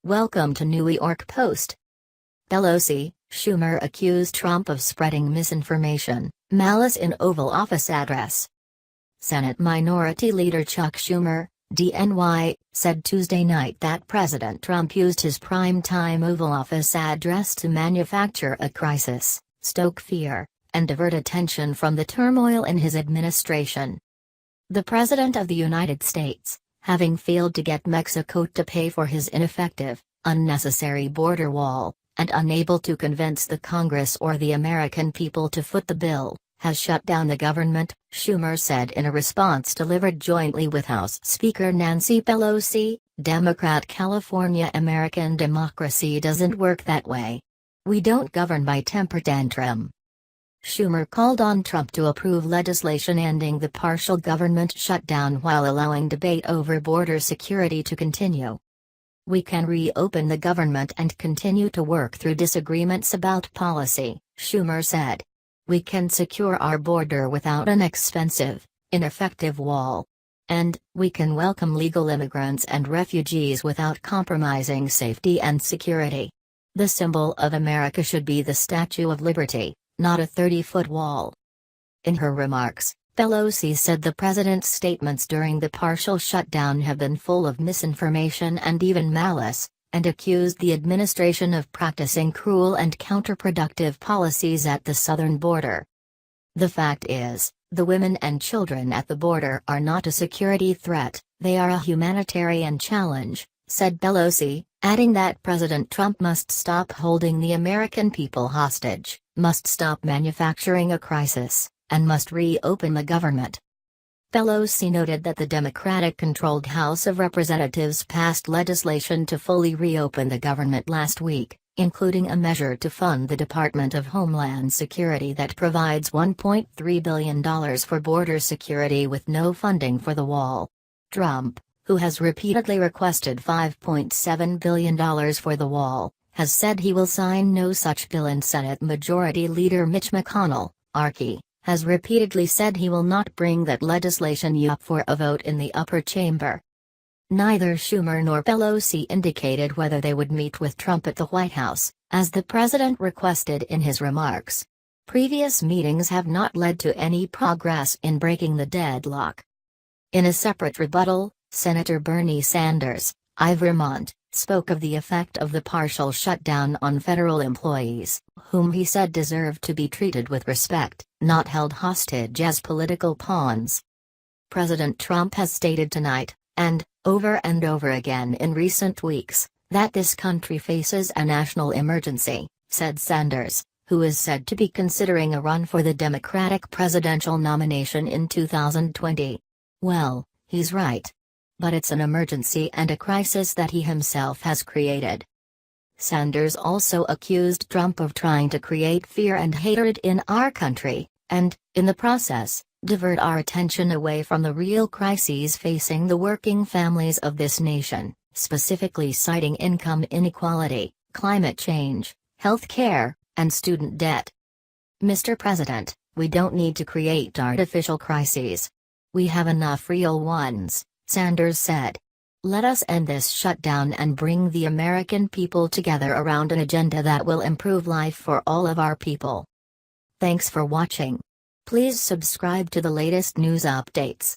Welcome to New York Post. Pelosi, Schumer accuse Trump of spreading misinformation, malice in Oval Office address. Senate Minority Leader Chuck Schumer, DNY, said Tuesday night that President Trump used his prime-time Oval Office address to manufacture a crisis, stoke fear, and divert attention from the turmoil in his administration. The President of the United States, having failed to get Mexico to pay for his ineffective, unnecessary border wall, and unable to convince the Congress or the American people to foot the bill, has shut down the government, Schumer said in a response delivered jointly with House Speaker Nancy Pelosi. Democrat California. American democracy doesn't work that way. We don't govern by temper tantrum. Schumer called on Trump to approve legislation ending the partial government shutdown while allowing debate over border security to continue. We can reopen the government and continue to work through disagreements about policy, Schumer said. We can secure our border without an expensive, ineffective wall. And, we can welcome legal immigrants and refugees without compromising safety and security. The symbol of America should be the Statue of Liberty, not a 30-foot wall. In her remarks, Pelosi said the president's statements during the partial shutdown have been full of misinformation and even malice, and accused the administration of practicing cruel and counterproductive policies at the southern border. The fact is, the women and children at the border are not a security threat, they are a humanitarian challenge, said Pelosi, adding that President Trump must stop holding the American people hostage, must stop manufacturing a crisis, and must reopen the government. Pelosi noted that the Democratic-controlled House of Representatives passed legislation to fully reopen the government last week, including a measure to fund the Department of Homeland Security that provides $1.3 billion for border security with no funding for the wall. Trump, who has repeatedly requested $5.7 billion for the wall, has said he will sign no such bill, and Senate Majority Leader Mitch McConnell, RK, has repeatedly said he will not bring that legislation up for a vote in the upper chamber. Neither Schumer nor Pelosi indicated whether they would meet with Trump at the White House, as the president requested in his remarks. Previous meetings have not led to any progress in breaking the deadlock. In a separate rebuttal, Senator Bernie Sanders, of Vermont, spoke of the effect of the partial shutdown on federal employees, whom he said deserved to be treated with respect, not held hostage as political pawns. President Trump has stated tonight, and over again in recent weeks, that this country faces a national emergency, said Sanders, who is said to be considering a run for the Democratic presidential nomination in 2020. Well, he's right. But it's an emergency and a crisis that he himself has created. Sanders also accused Trump of trying to create fear and hatred in our country, and, in the process, divert our attention away from the real crises facing the working families of this nation, specifically citing income inequality, climate change, health care, and student debt. Mr. President, we don't need to create artificial crises. We have enough real ones, Sanders said. Let us end this shutdown and bring the American people together around an agenda that will improve life for all of our people. Thanks for watching. Please subscribe to the latest news updates.